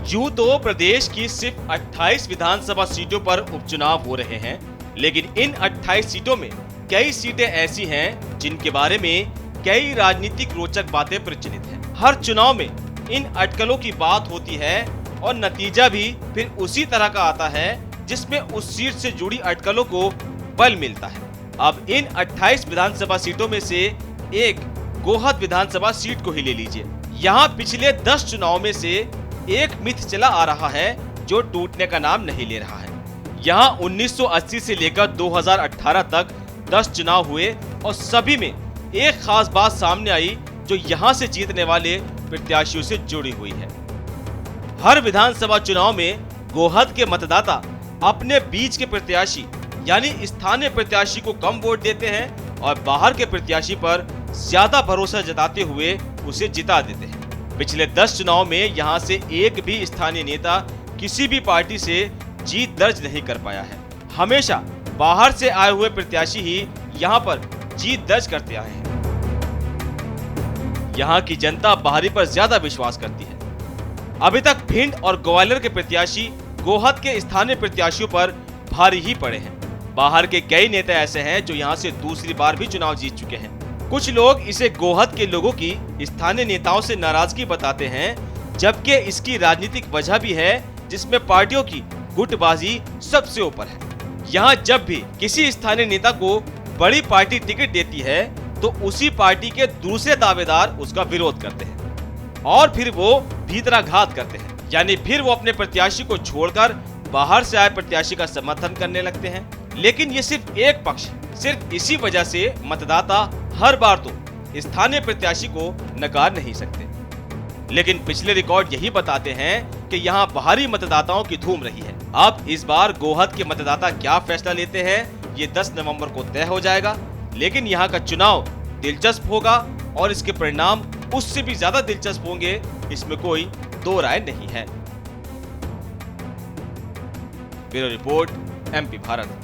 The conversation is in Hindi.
यूं तो प्रदेश की सिर्फ 28 विधानसभा सीटों पर उपचुनाव हो रहे हैं, लेकिन इन 28 सीटों में कई सीटें ऐसी हैं जिनके बारे में कई राजनीतिक रोचक बातें प्रचलित हैं। हर चुनाव में इन अटकलों की बात होती है और नतीजा भी फिर उसी तरह का आता है जिसमें उस सीट से जुड़ी अटकलों को बल मिलता है। अब इन 28 विधानसभा सीटों में से एक गोहद विधानसभा सीट को ही ले लीजिए। यहाँ पिछले 10 चुनाव में से एक मिथ चला आ रहा है जो टूटने का नाम नहीं ले रहा है। यहाँ 1980 से लेकर 2018 तक 10 चुनाव हुए और सभी में एक खास बात सामने आई जो यहाँ से जीतने वाले प्रत्याशियों से जुड़ी हुई है। हर विधानसभा चुनाव में गोहद के मतदाता अपने बीच के प्रत्याशी यानी स्थानीय प्रत्याशी को कम वोट देते हैं और बाहर के प्रत्याशी पर ज्यादा भरोसा जताते हुए उसे जिता देते हैं। पिछले 10 चुनाव में यहाँ से एक भी स्थानीय नेता किसी भी पार्टी से जीत दर्ज नहीं कर पाया है। हमेशा बाहर से आए हुए प्रत्याशी ही यहाँ पर जीत दर्ज करते आए हैं। यहाँ की जनता बाहरी पर ज्यादा विश्वास करती है। अभी तक भिंड और ग्वालियर के प्रत्याशी गोहद के स्थानीय प्रत्याशियों पर भारी ही पड़े हैं। बाहर के कई नेता ऐसे हैं जो यहाँ से दूसरी बार भी चुनाव जीत चुके हैं। कुछ लोग इसे गोहद के लोगों की स्थानीय नेताओं से नाराजगी बताते हैं, जबकि इसकी राजनीतिक वजह भी है जिसमें पार्टियों की गुटबाजी सबसे ऊपर है। यहाँ जब भी किसी स्थानीय नेता को बड़ी पार्टी टिकट देती है तो उसी पार्टी के दूसरे दावेदार उसका विरोध करते हैं और फिर वो भीतराघात करते हैं, यानी फिर वो अपने प्रत्याशी को छोड़कर बाहर से आए प्रत्याशी का समर्थन करने लगते हैं। लेकिन ये सिर्फ एक पक्ष है। सिर्फ इसी वजह से मतदाता हर बार तो स्थानीय प्रत्याशी को नकार नहीं सकते। लेकिन पिछले रिकॉर्ड यही बताते हैं कि यहाँ बाहरी मतदाताओं की धूम रही है। अब इस बार गोहद के मतदाता क्या फैसला लेते हैं ये 10 नवंबर को तय हो जाएगा। लेकिन यहाँ का चुनाव दिलचस्प होगा और इसके परिणाम उससे भी ज्यादा दिलचस्प होंगे, इसमें कोई दो राय नहीं है। Bureau report, MP Bharat.